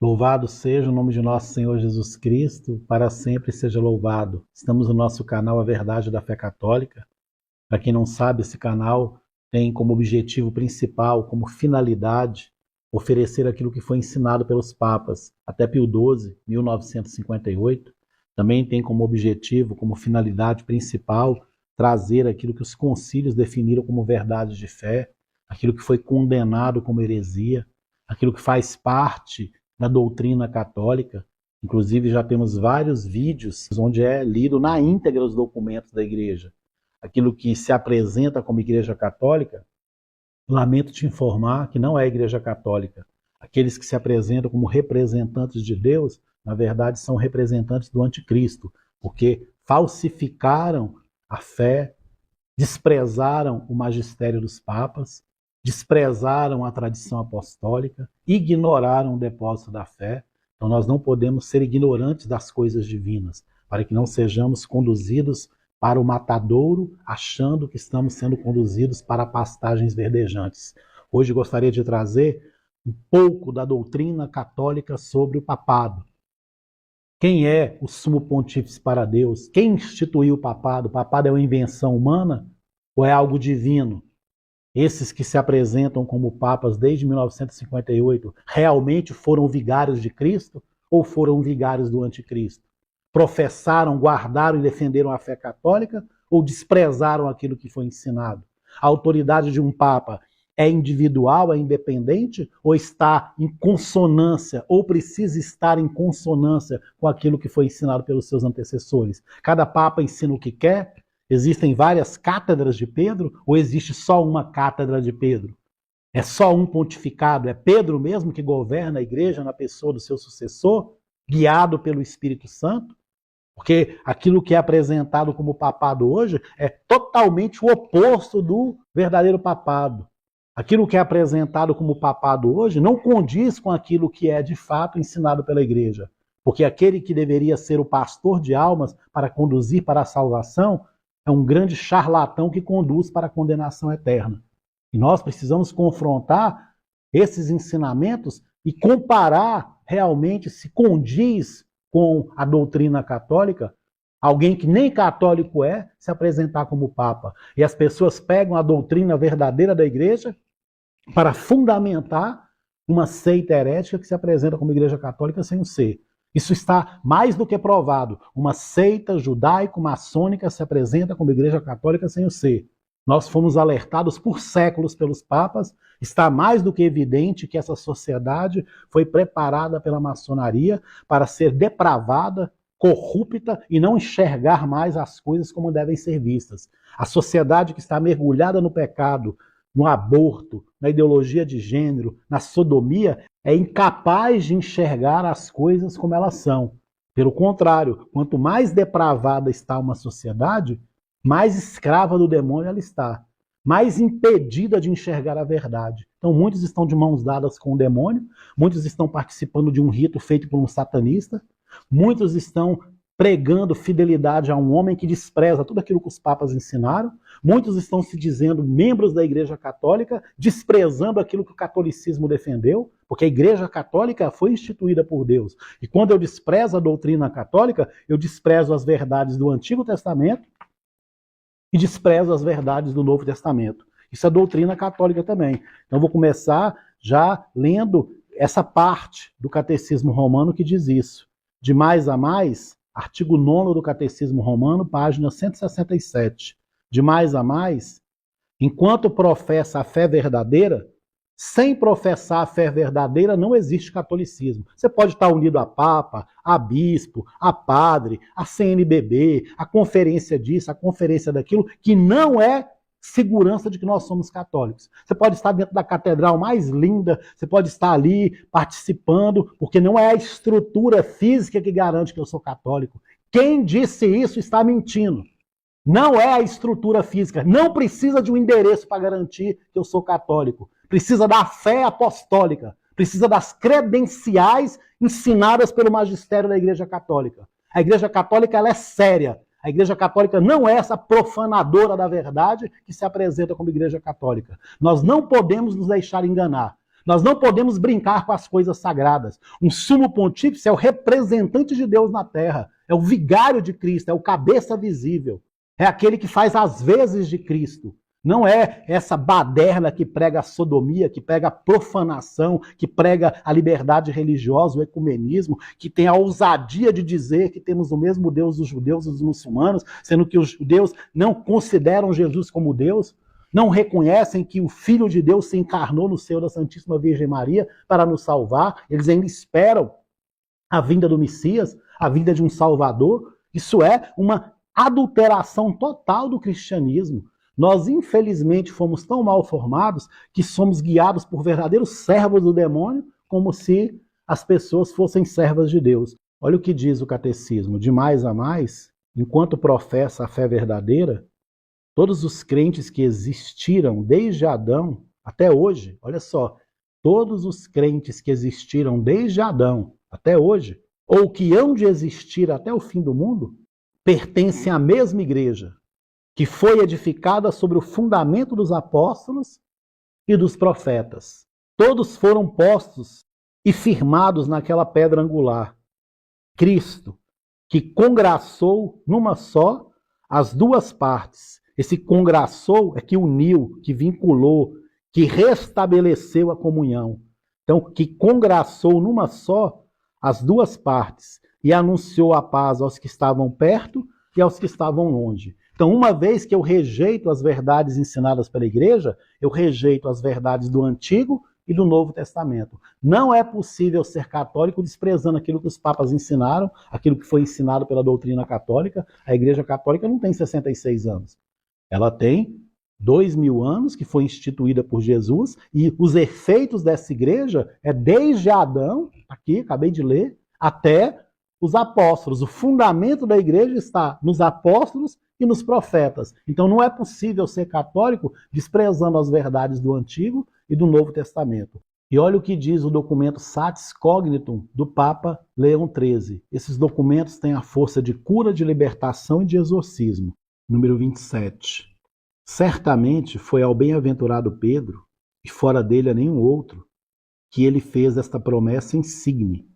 Louvado seja o nome de nosso Senhor Jesus Cristo, para sempre seja louvado. Estamos no nosso canal A Verdade da Fé Católica. Para quem não sabe, esse canal tem como objetivo principal, como finalidade, oferecer aquilo que foi ensinado pelos papas, até Pio XII, 1958. Também tem como objetivo, como finalidade principal, trazer aquilo que os concílios definiram como verdades de fé, aquilo que foi condenado como heresia, aquilo que faz parte da doutrina católica. Inclusive já temos vários vídeos onde é lido na íntegra os documentos da igreja. Aquilo que se apresenta como igreja católica, lamento te informar que não é a igreja católica. Aqueles que se apresentam como representantes de Deus, na verdade são representantes do anticristo, porque falsificaram a fé, desprezaram o magistério dos papas, desprezaram a tradição apostólica, ignoraram o depósito da fé. Então nós não podemos ser ignorantes das coisas divinas, para que não sejamos conduzidos para o matadouro, achando que estamos sendo conduzidos para pastagens verdejantes. Hoje gostaria de trazer um pouco da doutrina católica sobre o papado. Quem é o sumo pontífice para Deus? Quem instituiu o papado? O papado é uma invenção humana ou é algo divino? Esses que se apresentam como papas desde 1958 realmente foram vigários de Cristo ou foram vigários do anticristo? Professaram, guardaram e defenderam a fé católica ou desprezaram aquilo que foi ensinado? A autoridade de um papa é individual, é independente ou está em consonância ou precisa estar em consonância com aquilo que foi ensinado pelos seus antecessores? Cada papa ensina o que quer? Existem várias cátedras de Pedro ou existe só uma cátedra de Pedro? É só um pontificado? É Pedro mesmo que governa a igreja na pessoa do seu sucessor, guiado pelo Espírito Santo? Porque aquilo que é apresentado como papado hoje é totalmente o oposto do verdadeiro papado. Aquilo que é apresentado como papado hoje não condiz com aquilo que é de fato ensinado pela igreja. Porque aquele que deveria ser o pastor de almas para conduzir para a salvação é um grande charlatão que conduz para a condenação eterna. E nós precisamos confrontar esses ensinamentos e comparar realmente se condiz com a doutrina católica. Alguém que nem católico é, se apresentar como papa. E as pessoas pegam a doutrina verdadeira da igreja para fundamentar uma seita herética que se apresenta como igreja católica sem o ser. Isso está mais do que provado. Uma seita judaico-maçônica se apresenta como igreja católica sem o ser. Nós fomos alertados por séculos pelos papas. Está mais do que evidente que essa sociedade foi preparada pela maçonaria para ser depravada, corrupta e não enxergar mais as coisas como devem ser vistas. A sociedade que está mergulhada no pecado, no aborto, na ideologia de gênero, na sodomia, é incapaz de enxergar as coisas como elas são. Pelo contrário, quanto mais depravada está uma sociedade, mais escrava do demônio ela está, mais impedida de enxergar a verdade. Então muitos estão de mãos dadas com o demônio, muitos estão participando de um rito feito por um satanista, muitos estão pregando fidelidade a um homem que despreza tudo aquilo que os papas ensinaram. Muitos estão se dizendo membros da Igreja Católica, desprezando aquilo que o catolicismo defendeu, porque a Igreja Católica foi instituída por Deus. E quando eu desprezo a doutrina católica, eu desprezo as verdades do Antigo Testamento e desprezo as verdades do Novo Testamento. Isso é doutrina católica também. Então vou começar já lendo essa parte do Catecismo Romano que diz isso. De mais a mais, artigo 9º do Catecismo Romano, página 167. De mais a mais, enquanto professa a fé verdadeira, sem professar a fé verdadeira não existe catolicismo. Você pode estar unido a papa, a bispo, a padre, a CNBB, a conferência disso, a conferência daquilo, que não é segurança de que nós somos católicos. Você pode estar dentro da catedral mais linda, você pode estar ali participando, porque não é a estrutura física que garante que eu sou católico. Quem disse isso está mentindo. Não é a estrutura física. Não precisa de um endereço para garantir que eu sou católico. Precisa da fé apostólica. Precisa das credenciais ensinadas pelo magistério da Igreja Católica. A Igreja Católica ela é séria. A Igreja Católica não é essa profanadora da verdade que se apresenta como Igreja Católica. Nós não podemos nos deixar enganar. Nós não podemos brincar com as coisas sagradas. Um sumo pontífice é o representante de Deus na terra, é o vigário de Cristo, é o cabeça visível, é aquele que faz as vezes de Cristo. Não é essa baderna que prega a sodomia, que prega a profanação, que prega a liberdade religiosa, o ecumenismo, que tem a ousadia de dizer que temos o mesmo Deus dos judeus e dos muçulmanos, sendo que os judeus não consideram Jesus como Deus, não reconhecem que o Filho de Deus se encarnou no seio da Santíssima Virgem Maria para nos salvar, eles ainda esperam a vinda do Messias, a vinda de um Salvador. Isso é uma adulteração total do cristianismo. Nós, infelizmente, fomos tão mal formados que somos guiados por verdadeiros servos do demônio, como se as pessoas fossem servas de Deus. Olha o que diz o catecismo: de mais a mais, enquanto professa a fé verdadeira, todos os crentes que existiram desde Adão até hoje, olha só, todos os crentes que existiram desde Adão até hoje, ou que hão de existir até o fim do mundo, pertencem à mesma igreja, que foi edificada sobre o fundamento dos apóstolos e dos profetas. Todos foram postos e firmados naquela pedra angular, Cristo, que congraçou numa só as duas partes. Esse congraçou é que uniu, que vinculou, que restabeleceu a comunhão. Então, que congraçou numa só as duas partes e anunciou a paz aos que estavam perto e aos que estavam longe. Então, uma vez que eu rejeito as verdades ensinadas pela igreja, eu rejeito as verdades do Antigo e do Novo Testamento. Não é possível ser católico desprezando aquilo que os papas ensinaram, aquilo que foi ensinado pela doutrina católica. A Igreja Católica não tem 66 anos. Ela tem 2000 anos, que foi instituída por Jesus, e os efeitos dessa igreja é desde Adão, aqui, acabei de ler, até os apóstolos. O fundamento da igreja está nos apóstolos e nos profetas. Então não é possível ser católico desprezando as verdades do Antigo e do Novo Testamento. E olha o que diz o documento Satis Cognitum do Papa Leão XIII. Esses documentos têm a força de cura, de libertação e de exorcismo. Número 27. Certamente foi ao bem-aventurado Pedro, e fora dele a nenhum outro, que ele fez esta promessa insigne.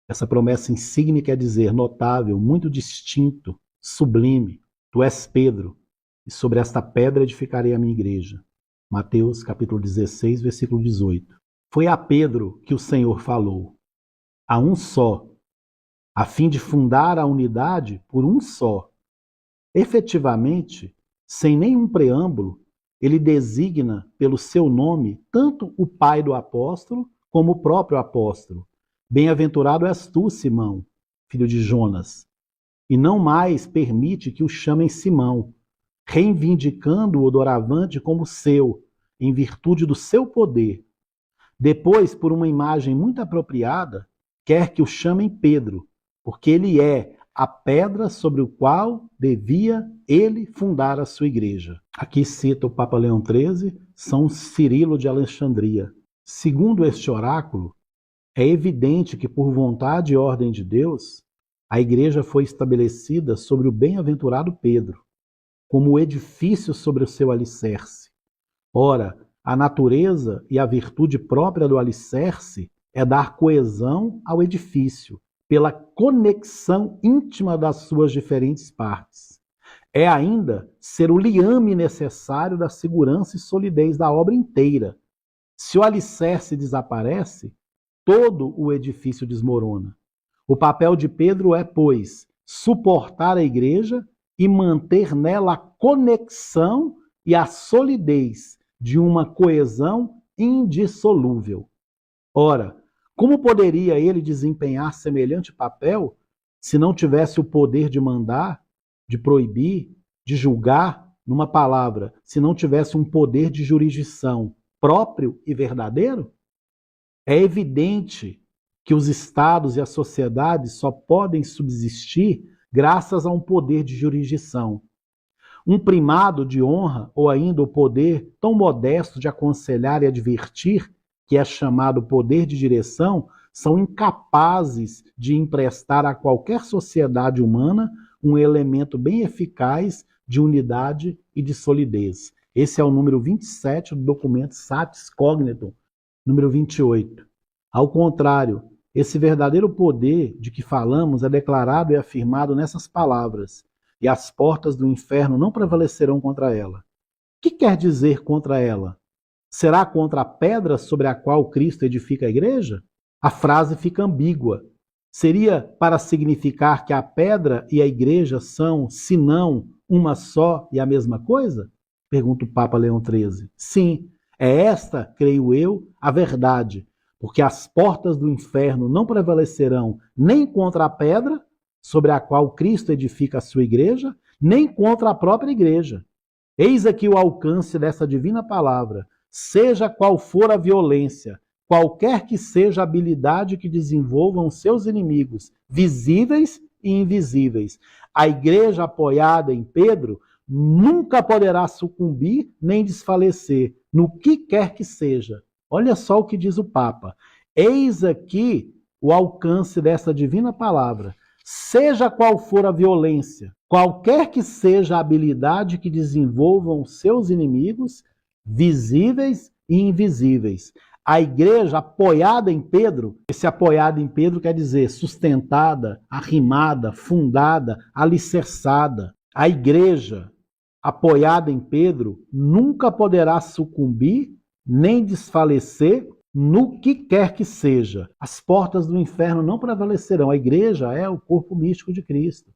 Essa promessa insigne quer dizer notável, muito distinto, sublime. Tu és Pedro, e sobre esta pedra edificarei a minha igreja. Mateus capítulo 16, versículo 18. Foi a Pedro que o Senhor falou, a um só, a fim de fundar a unidade por um só. Efetivamente, sem nenhum preâmbulo, ele designa pelo seu nome tanto o pai do apóstolo como o próprio apóstolo. Bem-aventurado és tu, Simão, filho de Jonas, e não mais permite que o chamem Simão, reivindicando-o doravante como seu, em virtude do seu poder. Depois, por uma imagem muito apropriada, quer que o chamem Pedro, porque ele é a pedra sobre o qual devia ele fundar a sua igreja. Aqui cita o Papa Leão XIII, São Cirilo de Alexandria. Segundo este oráculo, é evidente que por vontade e ordem de Deus, a igreja foi estabelecida sobre o bem-aventurado Pedro, como o edifício sobre o seu alicerce. Ora, a natureza e a virtude própria do alicerce é dar coesão ao edifício, pela conexão íntima das suas diferentes partes. É ainda ser o liame necessário da segurança e solidez da obra inteira. Se o alicerce desaparece, todo o edifício desmorona. O papel de Pedro é, pois, suportar a igreja e manter nela a conexão e a solidez de uma coesão indissolúvel. Ora, como poderia ele desempenhar semelhante papel se não tivesse o poder de mandar, de proibir, de julgar, numa palavra, se não tivesse um poder de jurisdição próprio e verdadeiro? É evidente que os estados e as sociedades só podem subsistir graças a um poder de jurisdição. Um primado de honra, ou ainda o poder tão modesto de aconselhar e advertir, que é chamado poder de direção, são incapazes de emprestar a qualquer sociedade humana um elemento bem eficaz de unidade e de solidez. Esse é o número 27 do documento Satis Cognitum Número 28. Ao contrário, esse verdadeiro poder de que falamos é declarado e afirmado nessas palavras: e as portas do inferno não prevalecerão contra ela. O que quer dizer contra ela? Será contra a pedra sobre a qual Cristo edifica a igreja? A frase fica ambígua. Seria para significar que a pedra e a igreja são, se não, uma só e a mesma coisa? Pergunta o Papa Leão XIII. Sim, é esta, creio eu, a verdade, porque as portas do inferno não prevalecerão nem contra a pedra sobre a qual Cristo edifica a sua igreja, nem contra a própria igreja. Eis aqui o alcance dessa divina palavra. Seja qual for a violência, qualquer que seja a habilidade que desenvolvam seus inimigos, visíveis e invisíveis, a igreja apoiada em Pedro nunca poderá sucumbir nem desfalecer, no que quer que seja. Olha só o que diz o Papa. Eis aqui o alcance dessa divina palavra. Seja qual for a violência, qualquer que seja a habilidade que desenvolvam seus inimigos, visíveis e invisíveis. A igreja apoiada em Pedro, esse apoiado em Pedro quer dizer sustentada, arrimada, fundada, alicerçada. A igreja apoiada em Pedro nunca poderá sucumbir nem desfalecer no que quer que seja. As portas do inferno não prevalecerão. A igreja é o corpo místico de Cristo.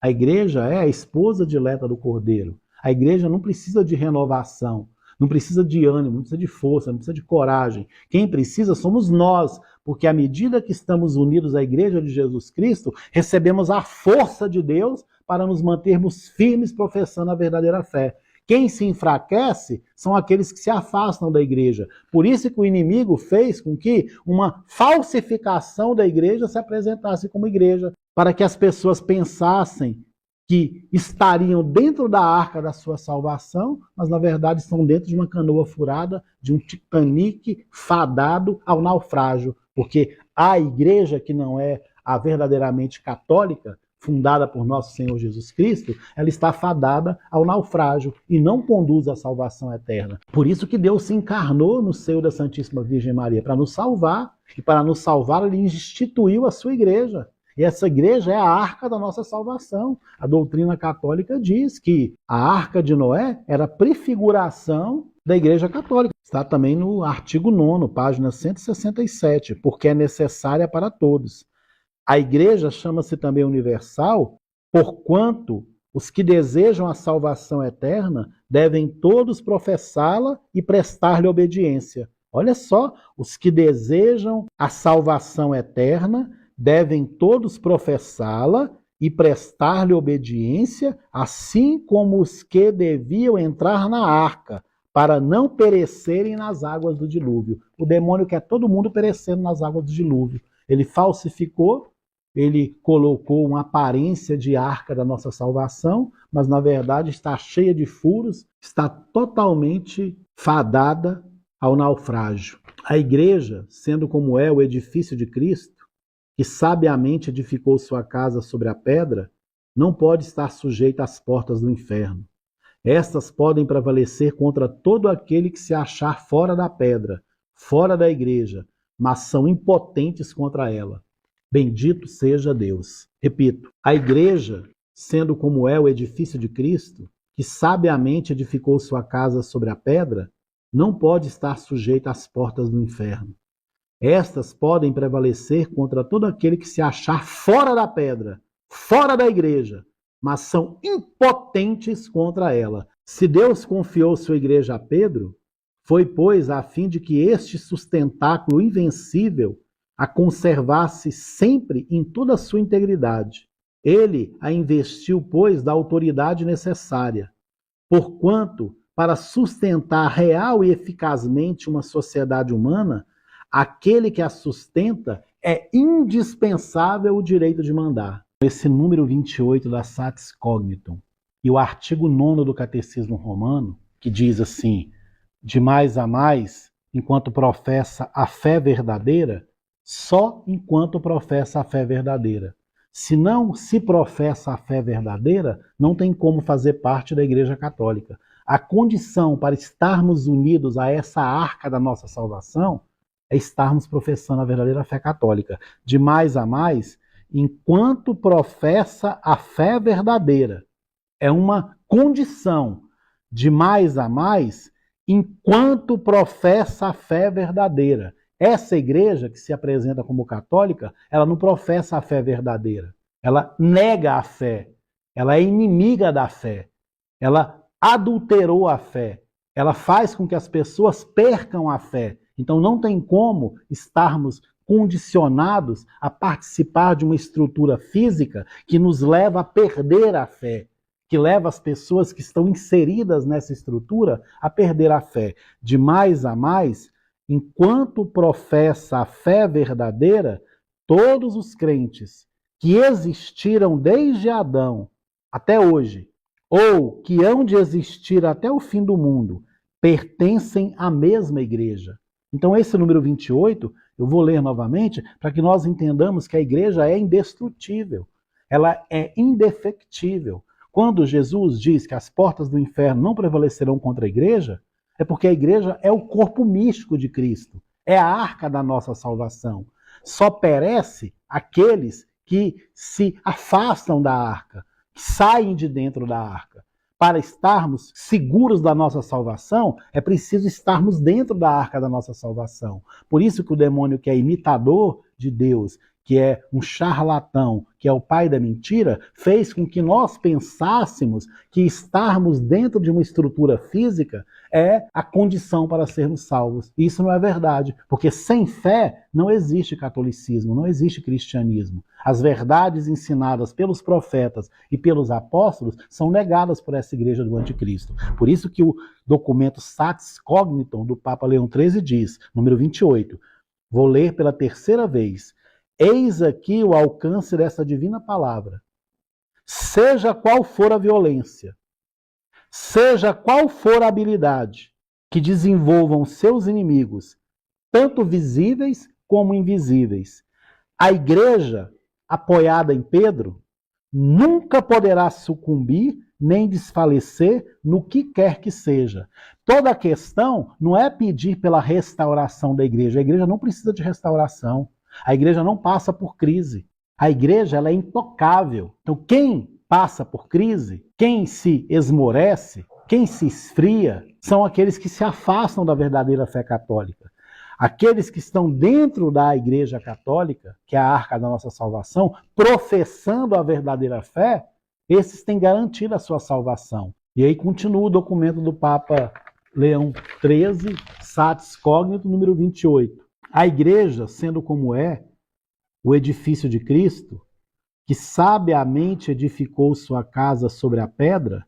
A igreja é a esposa dileta do Cordeiro. A igreja não precisa de renovação, não precisa de ânimo, não precisa de força, não precisa de coragem. Quem precisa somos nós, porque à medida que estamos unidos à igreja de Jesus Cristo, recebemos a força de Deus para nos mantermos firmes professando a verdadeira fé. Quem se enfraquece são aqueles que se afastam da igreja. Por isso que o inimigo fez com que uma falsificação da igreja se apresentasse como igreja, para que as pessoas pensassem que estariam dentro da arca da sua salvação, mas na verdade estão dentro de uma canoa furada, de um Titanic fadado ao naufrágio, porque a igreja que não é a verdadeiramente católica, fundada por nosso Senhor Jesus Cristo, ela está fadada ao naufrágio e não conduz à salvação eterna. Por isso que Deus se encarnou no seio da Santíssima Virgem Maria, para nos salvar, e para nos salvar ele instituiu a sua igreja. E essa igreja é a arca da nossa salvação. A doutrina católica diz que a arca de Noé era prefiguração da igreja católica. Está também no artigo 9º, página 167, porque é necessária para todos. A igreja chama-se também universal, porquanto os que desejam a salvação eterna devem todos professá-la e prestar-lhe obediência. Olha só, os que desejam a salvação eterna devem todos professá-la e prestar-lhe obediência, assim como os que deviam entrar na arca, para não perecerem nas águas do dilúvio. O demônio quer todo mundo perecendo nas águas do dilúvio. Ele falsificou, ele colocou uma aparência de arca da nossa salvação, mas na verdade está cheia de furos, está totalmente fadada ao naufrágio. A igreja, sendo como é o edifício de Cristo, que sabiamente edificou sua casa sobre a pedra, não pode estar sujeita às portas do inferno. Estas podem prevalecer contra todo aquele que se achar fora da pedra, fora da igreja, mas são impotentes contra ela. Bendito seja Deus. Repito, a igreja, sendo como é o edifício de Cristo, que sabiamente edificou sua casa sobre a pedra, não pode estar sujeita às portas do inferno. Estas podem prevalecer contra todo aquele que se achar fora da pedra, fora da igreja, mas são impotentes contra ela. Se Deus confiou sua igreja a Pedro, foi, pois, a fim de que este sustentáculo invencível a conservasse sempre em toda a sua integridade. Ele a investiu, pois, da autoridade necessária, porquanto, para sustentar real e eficazmente uma sociedade humana, aquele que a sustenta é indispensável o direito de mandar. Esse número 28 da Satis Cognitum e o artigo 9º do Catecismo Romano, que diz assim: de mais a mais, enquanto professa a fé verdadeira, só enquanto professa a fé verdadeira. Se não se professa a fé verdadeira, não tem como fazer parte da Igreja Católica. A condição para estarmos unidos a essa arca da nossa salvação é estarmos professando a verdadeira fé católica. De mais a mais, enquanto professa a fé verdadeira. É uma condição. De mais a mais, enquanto professa a fé verdadeira. Essa igreja que se apresenta como católica, ela não professa a fé verdadeira. Ela nega a fé. Ela é inimiga da fé. Ela adulterou a fé. Ela faz com que as pessoas percam a fé. Então não tem como estarmos condicionados a participar de uma estrutura física que nos leva a perder a fé, que leva as pessoas que estão inseridas nessa estrutura a perder a fé. De mais a mais, enquanto professa a fé verdadeira, todos os crentes que existiram desde Adão até hoje, ou que hão de existir até o fim do mundo, pertencem à mesma igreja. Então esse número 28, eu vou ler novamente, para que nós entendamos que a igreja é indestrutível, ela é indefectível. Quando Jesus diz que as portas do inferno não prevalecerão contra a igreja, é porque a igreja é o corpo místico de Cristo, é a arca da nossa salvação. Só perece aqueles que se afastam da arca, que saem de dentro da arca. Para estarmos seguros da nossa salvação, é preciso estarmos dentro da arca da nossa salvação. Por isso que o demônio, que é imitador de Deus, que é um charlatão, que é o pai da mentira, fez com que nós pensássemos que estarmos dentro de uma estrutura física é a condição para sermos salvos. E isso não é verdade, porque sem fé não existe catolicismo, não existe cristianismo. As verdades ensinadas pelos profetas e pelos apóstolos são negadas por essa igreja do anticristo. Por isso que o documento Satis Cognitum do Papa Leão XIII diz, número 28, vou ler pela terceira vez: eis aqui o alcance dessa divina palavra. Seja qual for a violência, seja qual for a habilidade que desenvolvam seus inimigos, tanto visíveis como invisíveis, a igreja, apoiada em Pedro, nunca poderá sucumbir nem desfalecer no que quer que seja. Toda a questão não é pedir pela restauração da igreja. A igreja não precisa de restauração. A igreja não passa por crise. A igreja ela é intocável. Então quem passa por crise, quem se esmorece, quem se esfria, são aqueles que se afastam da verdadeira fé católica. Aqueles que estão dentro da Igreja Católica, que é a arca da nossa salvação, professando a verdadeira fé, esses têm garantido a sua salvação. E aí continua o documento do Papa Leão XIII, Satis Cognitum, número 28. A Igreja, sendo como é, o edifício de Cristo, que sabiamente edificou sua casa sobre a pedra,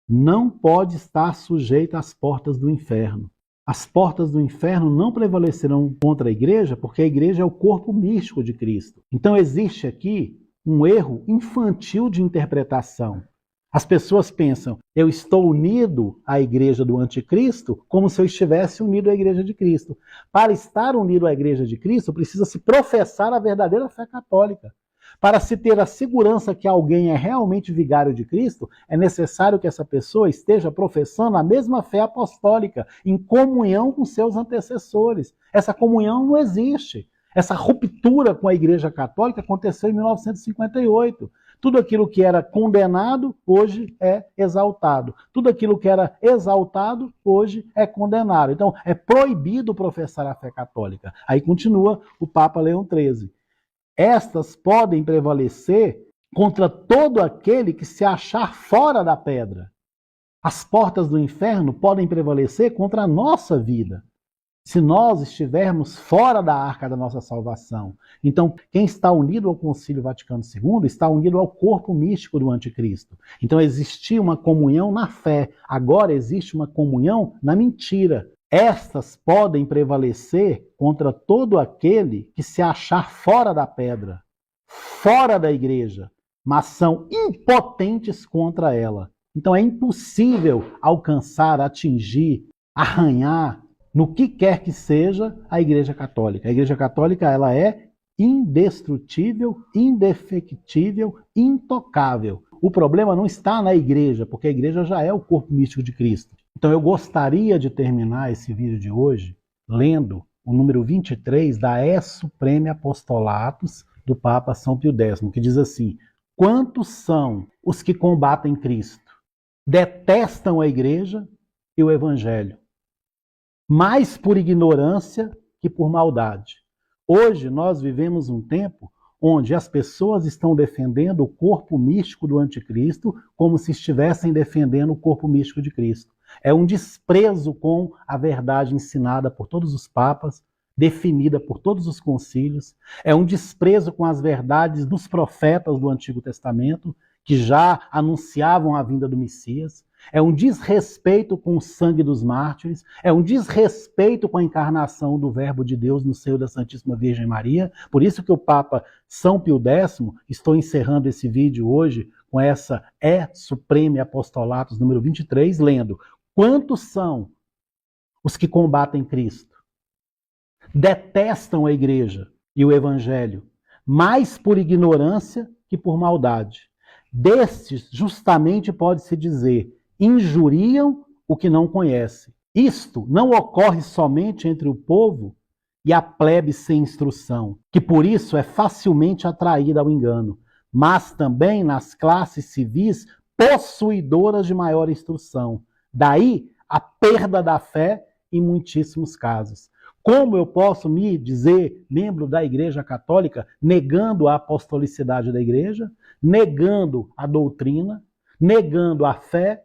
não pode estar sujeita às portas do inferno. As portas do inferno não prevalecerão contra a igreja, porque a igreja é o corpo místico de Cristo. Então existe aqui um erro infantil de interpretação. As pessoas pensam, eu estou unido à igreja do anticristo como se eu estivesse unido à igreja de Cristo. Para estar unido à igreja de Cristo, precisa se professar a verdadeira fé católica. Para se ter a segurança que alguém é realmente vigário de Cristo, é necessário que essa pessoa esteja professando a mesma fé apostólica, em comunhão com seus antecessores. Essa comunhão não existe. Essa ruptura com a Igreja Católica aconteceu em 1958. Tudo aquilo que era condenado, hoje é exaltado. Tudo aquilo que era exaltado, hoje é condenado. Então, é proibido professar a fé católica. Aí continua o Papa Leão XIII. Estas podem prevalecer contra todo aquele que se achar fora da pedra. As portas do inferno podem prevalecer contra a nossa vida, se nós estivermos fora da arca da nossa salvação. Então, quem está unido ao Concílio Vaticano II está unido ao corpo místico do anticristo. Então, existia uma comunhão na fé, agora existe uma comunhão na mentira. Estas podem prevalecer contra todo aquele que se achar fora da pedra, fora da igreja, mas são impotentes contra ela. Então é impossível alcançar, atingir, arranhar, no que quer que seja, a Igreja Católica. A Igreja Católica ela é indestrutível, indefectível, intocável. O problema não está na igreja, porque a igreja já é o corpo místico de Cristo. Então eu gostaria de terminar esse vídeo de hoje lendo o número 23 da Es Supreme Apostolatus do Papa São Pio X, que diz assim: quantos são os que combatem Cristo, detestam a igreja e o evangelho, mais por ignorância que por maldade. Hoje nós vivemos um tempo onde as pessoas estão defendendo o corpo místico do anticristo como se estivessem defendendo o corpo místico de Cristo. É um desprezo com a verdade ensinada por todos os papas, definida por todos os concílios. É um desprezo com as verdades dos profetas do Antigo Testamento, que já anunciavam a vinda do Messias. É um desrespeito com o sangue dos mártires, é um desrespeito com a encarnação do Verbo de Deus no seio da Santíssima Virgem Maria. Por isso que o Papa São Pio X, estou encerrando esse vídeo hoje com essa Supreme Apostolatus número 23, lendo: quantos são os que combatem Cristo, detestam a igreja e o evangelho, mais por ignorância que por maldade. Destes, justamente pode-se dizer, injuriam o que não conhece. Isto não ocorre somente entre o povo e a plebe sem instrução, que por isso é facilmente atraída ao engano, mas também nas classes civis possuidoras de maior instrução. Daí a perda da fé em muitíssimos casos. Como eu posso me dizer membro da Igreja Católica negando a apostolicidade da Igreja, negando a doutrina, negando a fé,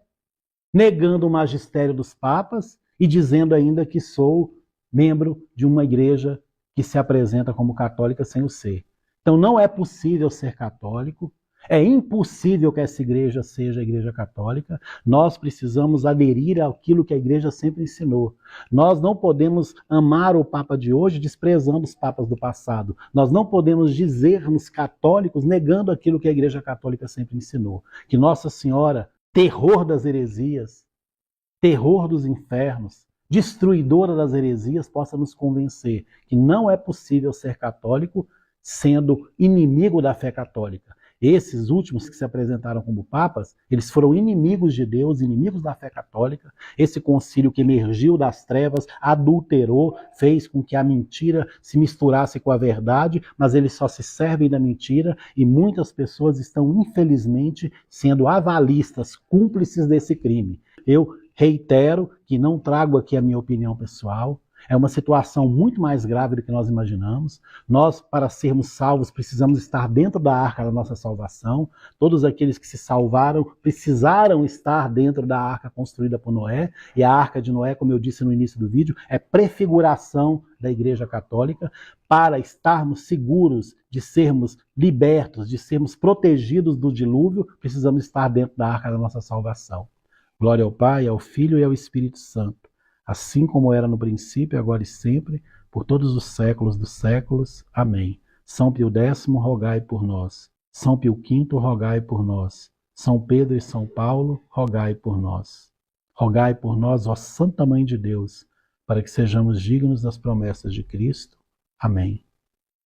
negando o magistério dos papas e dizendo ainda que sou membro de uma igreja que se apresenta como católica sem o ser? Então não é possível ser católico, é impossível que essa igreja seja a Igreja Católica. Nós precisamos aderir àquilo que a igreja sempre ensinou. Nós não podemos amar o Papa de hoje desprezando os papas do passado. Nós não podemos dizer-nos católicos negando aquilo que a Igreja Católica sempre ensinou. Que Nossa Senhora, terror das heresias, terror dos infernos, destruidora das heresias, possa nos convencer que não é possível ser católico sendo inimigo da fé católica. Esses últimos que se apresentaram como papas, eles foram inimigos de Deus, inimigos da fé católica. Esse concílio que emergiu das trevas, adulterou, fez com que a mentira se misturasse com a verdade, mas eles só se servem da mentira e muitas pessoas estão, infelizmente, sendo avalistas, cúmplices desse crime. Eu reitero que não trago aqui a minha opinião pessoal. É uma situação muito mais grave do que nós imaginamos. Nós, para sermos salvos, precisamos estar dentro da arca da nossa salvação. Todos aqueles que se salvaram precisaram estar dentro da arca construída por Noé. E a arca de Noé, como eu disse no início do vídeo, é prefiguração da Igreja Católica. Para estarmos seguros de sermos libertos, de sermos protegidos do dilúvio, precisamos estar dentro da arca da nossa salvação. Glória ao Pai, ao Filho e ao Espírito Santo, assim como era no princípio, agora e sempre, por todos os séculos dos séculos. Amém. São Pio X, rogai por nós. São Pio V, rogai por nós. São Pedro e São Paulo, rogai por nós. Rogai por nós, ó Santa Mãe de Deus, para que sejamos dignos das promessas de Cristo. Amém.